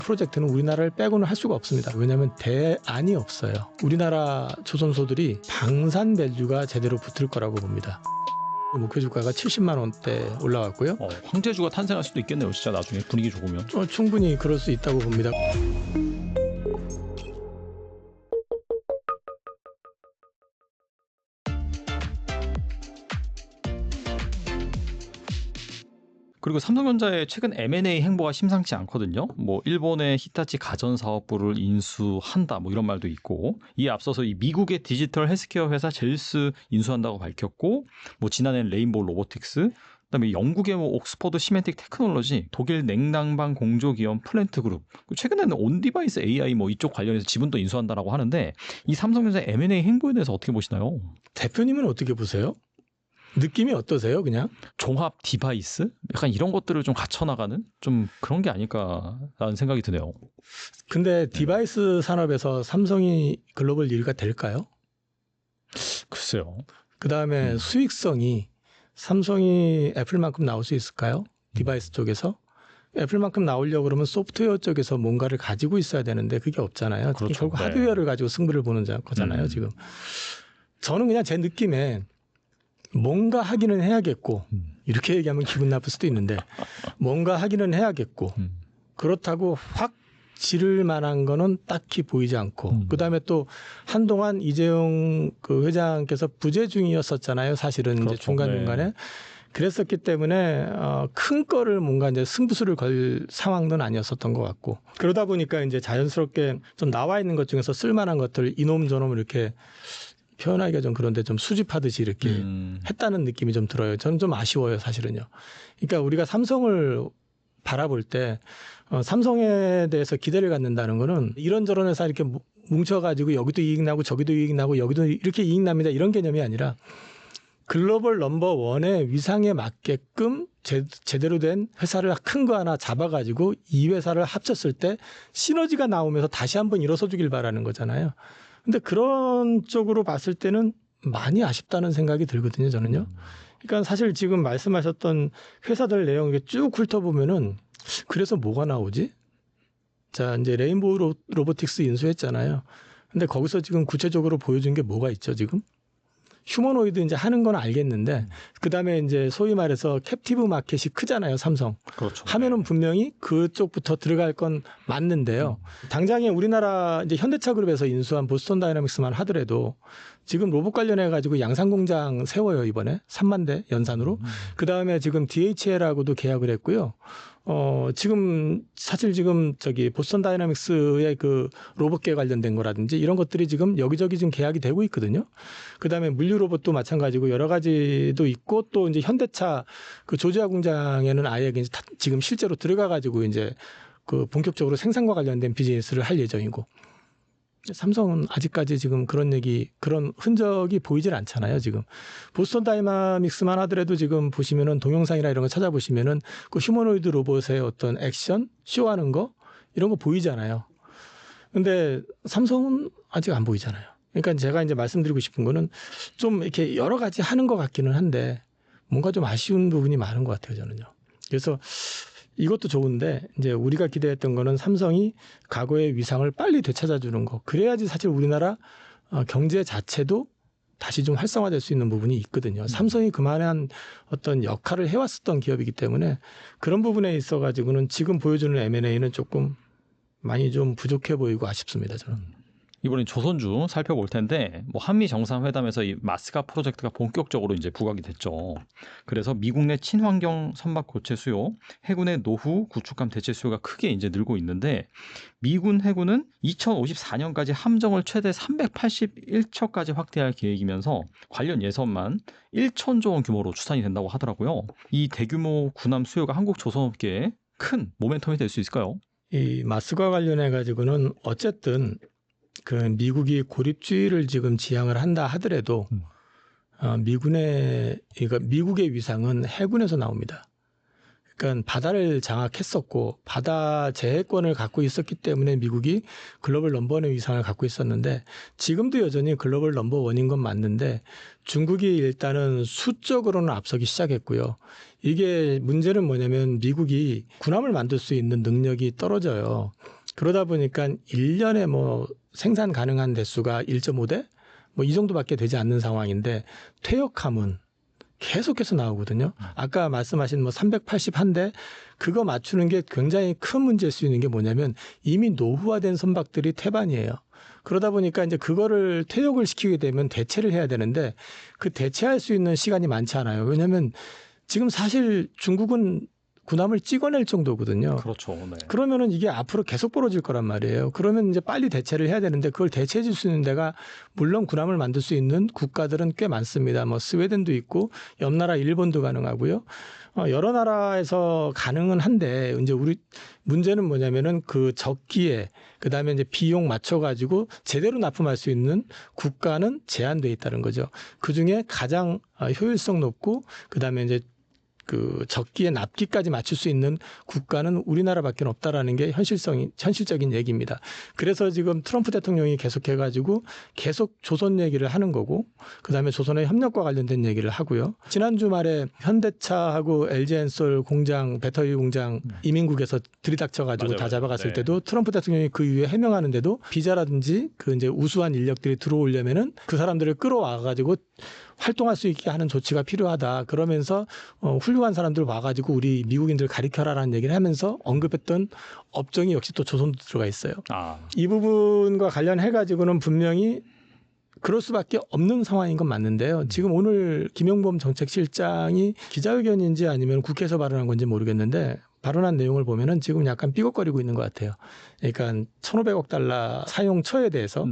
프로젝트는 우리나라를 빼고는 할 수가 없습니다. 왜냐하면 대안이 없어요. 우리나라 조선소들이 방산 밸류가 제대로 붙을 거라고 봅니다. 목표 주가가 70만 원대 올라왔고요. 황제주가 탄생할 수도 있겠네요. 진짜 나중에 분위기 좋으면. 충분히 그럴 수 있다고 봅니다. 그리고 삼성전자의 최근 M&A 행보가 심상치 않거든요. 뭐 일본의 히타치 가전사업부를 인수한다 뭐 이런 말도 있고, 이에 앞서서 이 미국의 디지털 헬스케어 회사 젤스 인수한다고 밝혔고, 뭐 지난해는 레인보우 로보틱스, 그다음에 영국의 뭐 옥스퍼드 시멘틱 테크놀로지, 독일 냉난방 공조기업 플랜트 그룹, 최근에는 온디바이스 AI 뭐 이쪽 관련해서 지분도 인수한다라고 하는데, 이 삼성전자 M&A 행보에 대해서 어떻게 보시나요? 대표님은 어떻게 보세요? 느낌이 어떠세요? 그냥 종합 디바이스? 약간 이런 것들을 좀 갖춰나가는 좀 그런 게 아닐까라는 생각이 드네요. 근데 디바이스 산업에서 삼성이 글로벌 1위가 될까요? 글쎄요. 그다음에 수익성이 삼성이 애플만큼 나올 수 있을까요? 디바이스 쪽에서? 애플만큼 나오려고 그러면 소프트웨어 쪽에서 뭔가를 가지고 있어야 되는데 그게 없잖아요. 그렇죠. 결국 네. 하드웨어를 가지고 승부를 보는 거잖아요. 지금. 저는 그냥 제 느낌에 뭔가 하기는 해야겠고, 이렇게 얘기하면 기분 나쁠 수도 있는데, 뭔가 하기는 해야겠고, 그렇다고 확 지를 만한 거는 딱히 보이지 않고, 그 다음에 또 한동안 이재용 그 회장께서 부재 중이었었잖아요. 사실은 그렇죠. 이제 중간중간에. 네. 그랬었기 때문에 큰 거를 뭔가 이제 승부수를 걸 상황은 아니었었던 것 같고, 그러다 보니까 이제 자연스럽게 좀 나와 있는 것 중에서 쓸만한 것들 이놈 저놈 이렇게 표현하기가 좀 그런데 좀 수집하듯이 이렇게 했다는 느낌이 좀 들어요. 저는 좀 아쉬워요, 사실은요. 그러니까 우리가 삼성을 바라볼 때 삼성에 대해서 기대를 갖는다는 거는 이런저런 회사 이렇게 뭉쳐가지고 여기도 이익 나고 저기도 이익 나고 여기도 이렇게 이익 납니다. 이런 개념이 아니라 글로벌 넘버 원의 위상에 맞게끔 제대로 된 회사를 큰 거 하나 잡아가지고 이 회사를 합쳤을 때 시너지가 나오면서 다시 한번 일어서 주길 바라는 거잖아요. 근데 그런 쪽으로 봤을 때는 많이 아쉽다는 생각이 들거든요, 저는요. 그러니까 사실 지금 말씀하셨던 회사들 내용 이렇게 쭉 훑어보면은 그래서 뭐가 나오지? 자, 이제 레인보우 로보틱스 인수했잖아요. 근데 거기서 지금 구체적으로 보여준 게 뭐가 있죠, 지금? 휴머노이드 이제 하는 건 알겠는데, 그 다음에 이제 소위 말해서 캡티브 마켓이 크잖아요, 삼성. 그렇죠. 하면은 분명히 그쪽부터 들어갈 건 맞는데요. 당장에 우리나라 이제 현대차 그룹에서 인수한 보스턴 다이나믹스만 하더라도 지금 로봇 관련해 가지고 양산 공장 세워요, 이번에 3만 대 연산으로. 그 다음에 지금 DHL하고도 계약을 했고요. 지금 사실 지금 저기 보스턴 다이나믹스의 그 로봇계 관련된 거라든지 이런 것들이 지금 여기저기 지금 계약이 되고 있거든요. 그다음에 물류 로봇도 마찬가지고 여러 가지도 있고, 또 이제 현대차 그 조지아 공장에는 아예 이제 지금 실제로 들어가 가지고 이제 그 본격적으로 생산과 관련된 비즈니스를 할 예정이고, 삼성은 아직까지 지금 그런 흔적이 보이질 않잖아요, 지금. 보스턴 다이나믹스만 하더라도 지금 보시면은 동영상이나 이런 거 찾아보시면은 그 휴머노이드 로봇의 어떤 액션, 쇼하는 거, 이런 거 보이잖아요. 근데 삼성은 아직 안 보이잖아요. 그러니까 제가 이제 말씀드리고 싶은 거는 좀 이렇게 여러 가지 하는 것 같기는 한데 뭔가 좀 아쉬운 부분이 많은 것 같아요, 저는요. 그래서 이것도 좋은데 이제 우리가 기대했던 거는 삼성이 과거의 위상을 빨리 되찾아주는 거. 그래야지 사실 우리나라 경제 자체도 다시 좀 활성화될 수 있는 부분이 있거든요. 삼성이 그만한 어떤 역할을 해왔었던 기업이기 때문에 그런 부분에 있어가지고는 지금 보여주는 M&A는 조금 많이 좀 부족해 보이고 아쉽습니다, 저는. 이번엔 조선주 살펴볼 텐데, 뭐 한미 정상회담에서 이 마스가 프로젝트가 본격적으로 이제 부각이 됐죠. 그래서 미국 내 친환경 선박 고체 수요, 해군의 노후 구축함 대체 수요가 크게 이제 늘고 있는데, 미군 해군은 2054년까지 함정을 최대 381척까지 확대할 계획이면서 관련 예산만 1천조 원 규모로 추산이 된다고 하더라고요. 이 대규모 군함 수요가 한국 조선업계에 큰 모멘텀이 될 수 있을까요? 이 마스과 관련해 가지고는 어쨌든 그 미국이 고립주의를 지금 지향을 한다 하더라도 미국의 위상은 해군에서 나옵니다. 그러니까 바다를 장악했었고 바다 제해권을 갖고 있었기 때문에 미국이 글로벌 넘버원의 위상을 갖고 있었는데, 지금도 여전히 글로벌 넘버원인 건 맞는데 중국이 일단은 수적으로는 앞서기 시작했고요. 이게 문제는 뭐냐면 미국이 군함을 만들 수 있는 능력이 떨어져요. 그러다 보니까 1년에 뭐 생산 가능한 대수가 1.5대 뭐 이 정도밖에 되지 않는 상황인데 퇴역함은 계속해서 나오거든요. 아까 말씀하신 뭐 381대 그거 맞추는 게 굉장히 큰 문제일 수 있는 게 뭐냐면 이미 노후화된 선박들이 태반이에요. 그러다 보니까 이제 그거를 퇴역을 시키게 되면 대체를 해야 되는데 그 대체할 수 있는 시간이 많지 않아요. 왜냐하면 지금 사실 중국은 군함을 찍어낼 정도거든요. 그렇죠. 네. 그러면은 이게 앞으로 계속 벌어질 거란 말이에요. 그러면 이제 빨리 대체를 해야 되는데 그걸 대체해 줄 수 있는 데가 물론 군함을 만들 수 있는 국가들은 꽤 많습니다. 뭐 스웨덴도 있고 옆 나라 일본도 가능하고요. 여러 나라에서 가능은 한데 이제 우리 문제는 뭐냐면은 그 적기에 그다음에 이제 비용 맞춰 가지고 제대로 납품할 수 있는 국가는 제한돼 있다는 거죠. 그중에 가장 효율성 높고 그다음에 이제 그 적기에 납기까지 맞출 수 있는 국가는 우리나라밖에 없다라는 게 현실적인 얘기입니다. 그래서 지금 트럼프 대통령이 계속해가지고 계속 조선 얘기를 하는 거고, 그 다음에 조선의 협력과 관련된 얘기를 하고요. 지난 주말에 현대차하고 LG엔솔 공장, 배터리 공장 이민국에서 들이닥쳐가지고 다 잡아갔을 때도 트럼프 대통령이 그 이후에 해명하는데도 비자라든지 그 이제 우수한 인력들이 들어오려면은 그 사람들을 끌어와가지고 활동할 수 있게 하는 조치가 필요하다. 그러면서 훌륭한 사람들 와가지고 우리 미국인들 가리켜라라는 얘기를 하면서 언급했던 업종이 역시 또 조선도 들어가 있어요. 이 부분과 관련해가지고는 분명히 그럴 수밖에 없는 상황인 건 맞는데요. 지금 오늘 김용범 정책실장이 기자회견인지 아니면 국회에서 발언한 건지 모르겠는데 발언한 내용을 보면은 지금 약간 삐걱거리고 있는 것 같아요. 그러니까 1,500억 달러 사용처에 대해서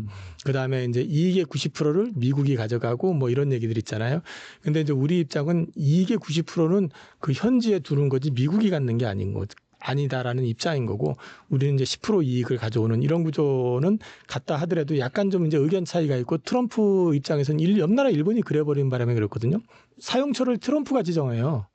그다음에 이제 이익의 90%를 미국이 가져가고 뭐 이런 얘기들 있잖아요. 근데 이제 우리 입장은 이익의 90%는 그 현지에 두는 거지 미국이 갖는 게 아니다라는 입장인 거고 우리는 이제 10% 이익을 가져오는 이런 구조는 같다 하더라도 약간 좀 이제 의견 차이가 있고 트럼프 입장에서는 옆 나라 일본이 그래버린 바람에 그렇거든요. 사용처를 트럼프가 지정해요.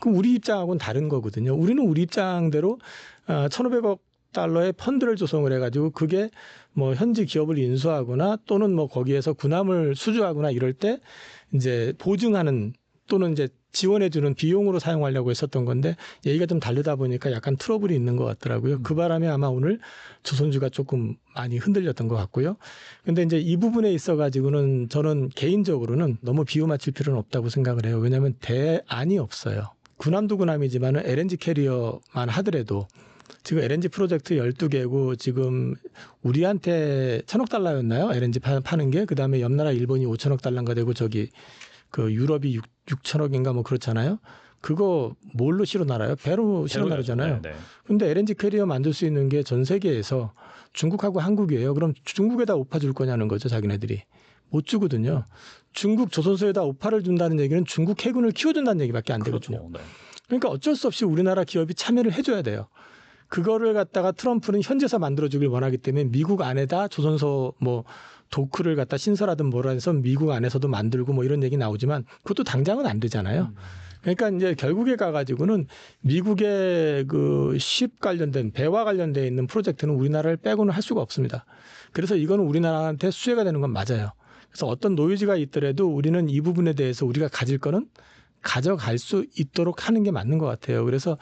그럼 우리 입장하고는 다른 거거든요. 우리는 우리 입장대로 1,500억 달러의 펀드를 조성을 해가지고 그게 뭐 현지 기업을 인수하거나 또는 뭐 거기에서 군함을 수주하거나 이럴 때 이제 보증하는 또는 이제 지원해주는 비용으로 사용하려고 했었던 건데 얘기가 좀 다르다 보니까 약간 트러블이 있는 것 같더라고요. 그 바람에 아마 오늘 조선주가 조금 많이 흔들렸던 것 같고요. 근데 이제 이 부분에 있어가지고는 저는 개인적으로는 너무 비유 맞출 필요는 없다고 생각을 해요. 왜냐하면 대안이 없어요. 군함도 군함이지만 LNG 캐리어만 하더라도 지금 LNG 프로젝트 12개고 지금 우리한테 1,000억 달러였나요? LNG 파는 게. 그다음에 옆 나라 일본이 5,000억 달러인가 되고 저기 그 유럽이 6,000억인가 뭐 그렇잖아요. 그거 뭘로 실어 나라요? 배로 실어 나르잖아요. 근데 LNG 캐리어 만들 수 있는 게 전 세계에서 중국하고 한국이에요. 그럼 중국에다 오파 줄 거냐는 거죠, 자기네들이. 못 주거든요. 중국 조선소에다 오파를 준다는 얘기는 중국 해군을 키워준다는 얘기밖에 안 되거든요. 그렇죠. 네. 그러니까 어쩔 수 없이 우리나라 기업이 참여를 해줘야 돼요. 그거를 갖다가 트럼프는 현지에서 만들어주길 원하기 때문에 미국 안에다 조선소 뭐 도크를 갖다 신설하든 뭐라 해서 미국 안에서도 만들고 뭐 이런 얘기 나오지만 그것도 당장은 안 되잖아요. 그러니까 이제 결국에 가가지고는 미국의 그 쉽 관련된 배와 관련돼 있는 프로젝트는 우리나라를 빼고는 할 수가 없습니다. 그래서 이거는 우리나라한테 수혜가 되는 건 맞아요. 그래서 어떤 노이즈가 있더라도 우리는 이 부분에 대해서 우리가 가질 거는 가져갈 수 있도록 하는 게 맞는 것 같아요. 그래서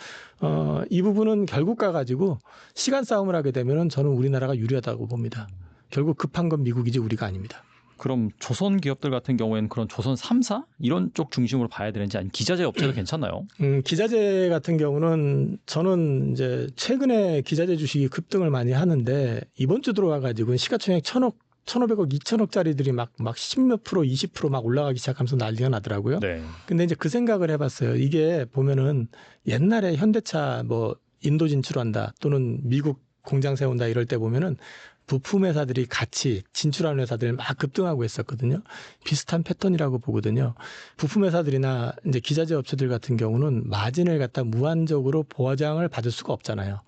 이 부분은 결국 가가지고 시간 싸움을 하게 되면은 저는 우리나라가 유리하다고 봅니다. 결국 급한 건 미국이지 우리가 아닙니다. 그럼 조선 기업들 같은 경우에는 그런 조선 3사 이런 쪽 중심으로 봐야 되는지 아니면 기자재 업체도 괜찮나요? 기자재 같은 경우는 저는 이제 최근에 기자재 주식이 급등을 많이 하는데 이번 주 들어와가지고 시가총액 1,500억, 2,000억짜리들이 막 10몇 프로, 20% 막 올라가기 시작하면서 난리가 나더라고요. 네. 근데 이제 그 생각을 해봤어요. 이게 보면은 옛날에 현대차 뭐 인도 진출한다 또는 미국 공장 세운다 이럴 때 보면은 부품 회사들이 같이 진출하는 회사들 막 급등하고 있었거든요. 비슷한 패턴이라고 보거든요. 부품 회사들이나 이제 기자재 업체들 같은 경우는 마진을 갖다 무한적으로 보장을 받을 수가 없잖아요.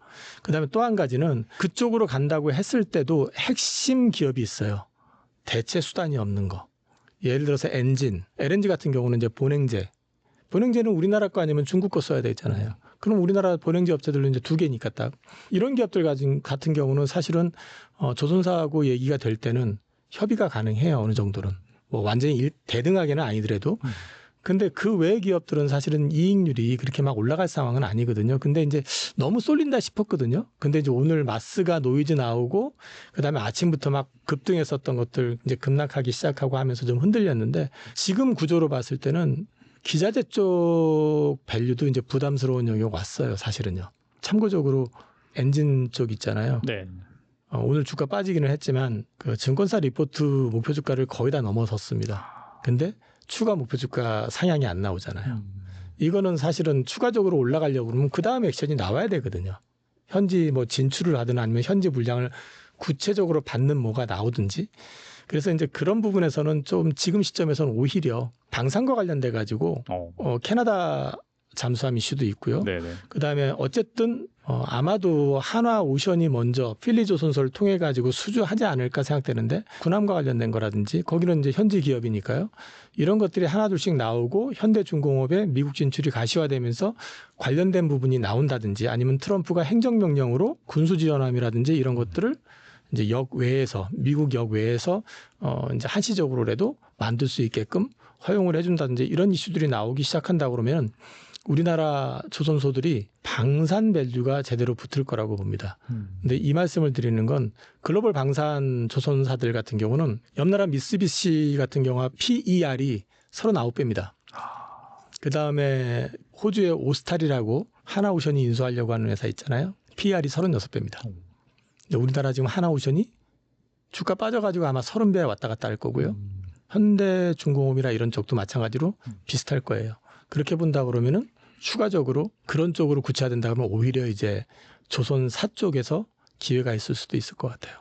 그다음에 또 한 가지는 그쪽으로 간다고 했을 때도 핵심 기업이 있어요. 대체 수단이 없는 거. 예를 들어서 LNG 같은 경우는 이제 본행제는 우리나라 거 아니면 중국 거 써야 되잖아요. 그럼 우리나라 본행제 업체들은 이제 2개니까 딱. 이런 기업들 같은 경우는 사실은 조선사하고 얘기가 될 때는 협의가 가능해요. 어느 정도는. 뭐 완전히 대등하게는 아니더라도 근데 그 외 기업들은 사실은 이익률이 그렇게 막 올라갈 상황은 아니거든요. 근데 이제 너무 쏠린다 싶었거든요. 근데 이제 오늘 마스가 노이즈 나오고 그다음에 아침부터 막 급등했었던 것들 이제 급락하기 시작하고 하면서 좀 흔들렸는데 지금 구조로 봤을 때는 기자재 쪽 밸류도 이제 부담스러운 영역 왔어요. 사실은요. 참고적으로 엔진 쪽 있잖아요. 네. 오늘 주가 빠지기는 했지만 그 증권사 리포트 목표 주가를 거의 다 넘어섰습니다. 근데 추가 목표 주가 상향이 안 나오잖아요. 이거는 사실은 추가적으로 올라가려고 그러면 그 다음 액션이 나와야 되거든요. 현지 뭐 진출을 하든 아니면 현지 물량을 구체적으로 받는 뭐가 나오든지. 그래서 이제 그런 부분에서는 좀 지금 시점에서는 오히려 방산과 관련돼 가지고 캐나다 잠수함 이슈도 있고요. 네네. 그다음에 어쨌든 아마도 한화오션이 먼저 필리조선소를 통해 가지고 수주하지 않을까 생각되는데 군함과 관련된 거라든지 거기는 이제 현지 기업이니까요. 이런 것들이 하나둘씩 나오고 현대중공업의 미국 진출이 가시화되면서 관련된 부분이 나온다든지 아니면 트럼프가 행정명령으로 군수지원함이라든지 이런 것들을 이제 역외에서 미국 역외에서 이제 한시적으로라도 만들 수 있게끔 허용을 해준다든지 이런 이슈들이 나오기 시작한다 그러면 우리나라 조선소들이 방산 밸류가 제대로 붙을 거라고 봅니다. 근데 이 말씀을 드리는 건 글로벌 방산 조선사들 같은 경우는 옆나라 미쓰비시 같은 경우가 PER이 39배입니다. 그다음에 호주의 오스탈이라고 하나오션이 인수하려고 하는 회사 있잖아요. PER이 36배입니다. 근데 우리나라 지금 하나오션이 주가 빠져가지고 아마 30배 왔다 갔다 할 거고요. 현대중공업이나 이런 쪽도 마찬가지로 비슷할 거예요. 그렇게 본다 그러면은 추가적으로 그런 쪽으로 구체화된다 그러면 오히려 이제 조선사 쪽에서 기회가 있을 수도 있을 것 같아요.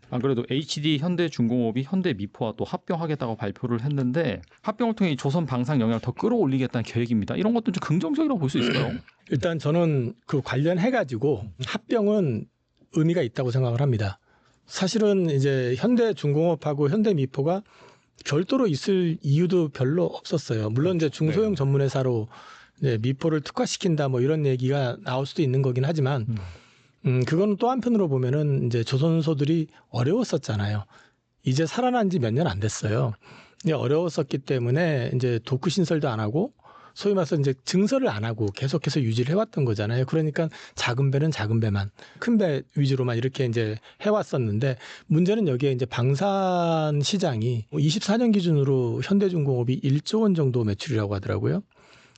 안 그래도 HD 현대중공업이 현대미포와 또 합병하겠다고 발표를 했는데 합병을 통해 조선 방산 영향을 더 끌어올리겠다는 계획입니다. 이런 것도 좀 긍정적이라고 볼 수 있을까요? 일단 저는 그 관련해 가지고 합병은 의미가 있다고 생각을 합니다. 사실은 이제 현대중공업하고 현대미포가 별도로 있을 이유도 별로 없었어요. 물론 이제 중소형 전문회사로 이제 미포를 특화시킨다 뭐 이런 얘기가 나올 수도 있는 거긴 하지만 그거는 또 한편으로 보면은 이제 조선소들이 어려웠었잖아요. 이제 살아난 지 몇 년 안 됐어요. 근데 어려웠었기 때문에 이제 도크 신설도 안 하고 소위 말해서 이제 증설을 안 하고 계속해서 유지를 해왔던 거잖아요. 그러니까 작은 배는 작은 배만, 큰 배 위주로만 이렇게 이제 해왔었는데 문제는 여기에 이제 방산 시장이 24년 기준으로 현대중공업이 1조 원 정도 매출이라고 하더라고요.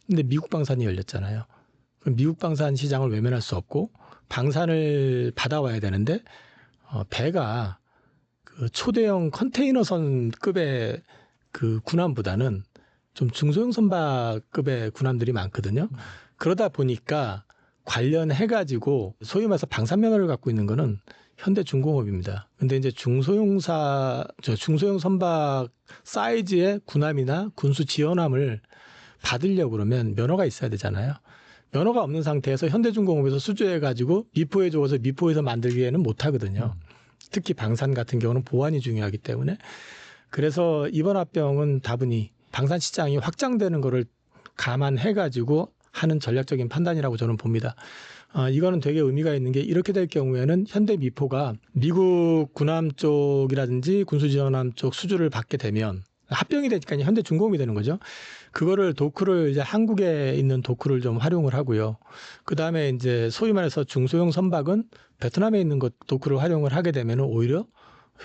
근데 미국 방산이 열렸잖아요. 그럼 미국 방산 시장을 외면할 수 없고 방산을 받아와야 되는데 배가 그 초대형 컨테이너선급의 그 군함보다는 좀 중소형 선박급의 군함들이 많거든요. 그러다 보니까 관련해가지고 소위 말해서 방산면허를 갖고 있는 거는 현대중공업입니다. 근데 이제 중소형 선박 사이즈의 군함이나 군수 지원함을 받으려고 그러면 면허가 있어야 되잖아요. 면허가 없는 상태에서 현대중공업에서 수주해가지고 미포에 줘서 미포에서 만들기에는 못하거든요. 특히 방산 같은 경우는 보안이 중요하기 때문에. 그래서 이번 합병은 다분히 방산 시장이 확장되는 거를 감안해가지고 하는 전략적인 판단이라고 저는 봅니다. 이거는 되게 의미가 있는 게 이렇게 될 경우에는 현대미포가 미국 군함 쪽이라든지 군수지원함 쪽 수주를 받게 되면 합병이 되니까 현대중공업이 되는 거죠. 그거를 도크를 이제 한국에 있는 도크를 좀 활용을 하고요. 그 다음에 이제 소위 말해서 중소형 선박은 베트남에 있는 것 도크를 활용을 하게 되면 오히려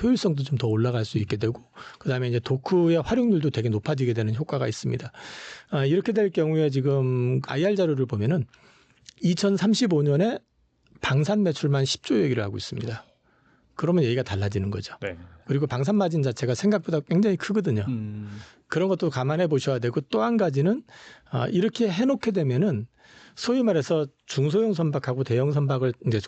효율성도 좀 더 올라갈 수 있게 되고, 그 다음에 이제 도크의 활용률도 되게 높아지게 되는 효과가 있습니다. 이렇게 될 경우에 지금 IR 자료를 보면은 2035년에 방산 매출만 10조 얘기를 하고 있습니다. 그러면 얘기가 달라지는 거죠. 네. 그리고 방산 마진 자체가 생각보다 굉장히 크거든요. 그런 것도 감안해 보셔야 되고 또 한 가지는 이렇게 해놓게 되면은 소위 말해서 중소형 선박하고 대형 선박을 이제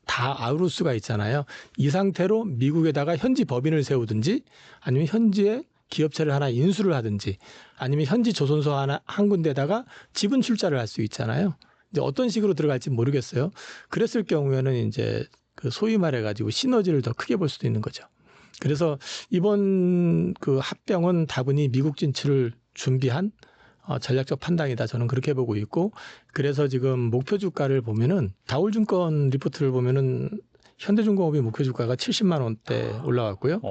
다 아우를 수가 있잖아요. 이 상태로 미국에다가 현지 법인을 세우든지 아니면 현지에 기업체를 하나 인수를 하든지 아니면 현지 조선소 한 군데다가 지분 출자를 할 수 있잖아요. 이제 어떤 식으로 들어갈지 모르겠어요. 그랬을 경우에는 이제 그 소위 말해가지고 시너지를 더 크게 볼 수도 있는 거죠. 그래서 이번 그 합병은 다분히 미국 진출을 준비한 전략적 판단이다. 저는 그렇게 보고 있고, 그래서 지금 목표 주가를 보면은 다울증권 리포트를 보면은 현대중공업이 목표 주가가 70만 원대 올라왔고요.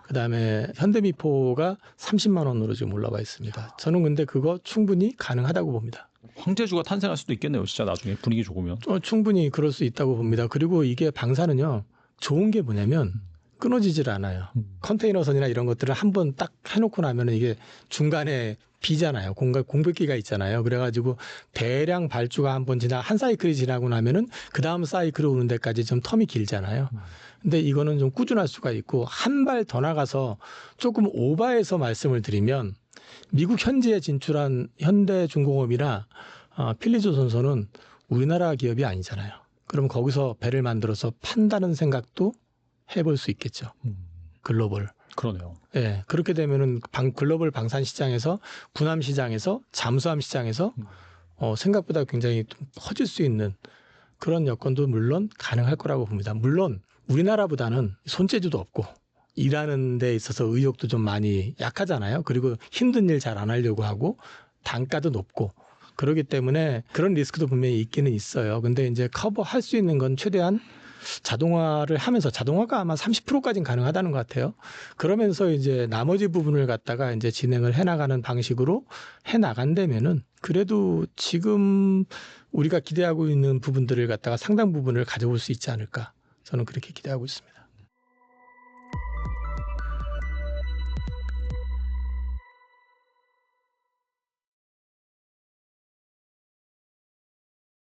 그다음에 현대미포가 30만 원으로 지금 올라와 있습니다. 저는 근데 그거 충분히 가능하다고 봅니다. 황제주가 탄생할 수도 있겠네요. 진짜 나중에 분위기 좋으면. 충분히 그럴 수 있다고 봅니다. 그리고 이게 방사는요. 좋은 게 뭐냐면 끊어지질 않아요. 컨테이너선이나 이런 것들을 한번 딱 해놓고 나면은 이게 중간에 비잖아요. 공백기가 있잖아요. 그래가지고 대량 발주가 한 사이클이 지나고 나면은 그 다음 사이클이 오는 데까지 좀 텀이 길잖아요. 근데 이거는 좀 꾸준할 수가 있고 한 발 더 나가서 조금 오버해서 말씀을 드리면 미국 현지에 진출한 현대중공업이나 필리조선소는 우리나라 기업이 아니잖아요. 그럼 거기서 배를 만들어서 판다는 생각도 해볼 수 있겠죠. 글로벌. 그러네요. 예, 그렇게 되면은 글로벌 방산 시장에서 군함 시장에서 잠수함 시장에서 생각보다 굉장히 좀 커질 수 있는 그런 여건도 물론 가능할 거라고 봅니다. 물론 우리나라보다는 손재주도 없고 일하는 데 있어서 의욕도 좀 많이 약하잖아요. 그리고 힘든 일 잘 안 하려고 하고 단가도 높고 그렇기 때문에 그런 리스크도 분명히 있기는 있어요. 근데 이제 커버할 수 있는 건 최대한 자동화를 하면서 자동화가 아마 30%까지는 가능하다는 것 같아요. 그러면서 이제 나머지 부분을 갖다가 이제 진행을 해나가는 방식으로 해나간다면은 그래도 지금 우리가 기대하고 있는 부분들을 갖다가 상당 부분을 가져올 수 있지 않을까. 저는 그렇게 기대하고 있습니다.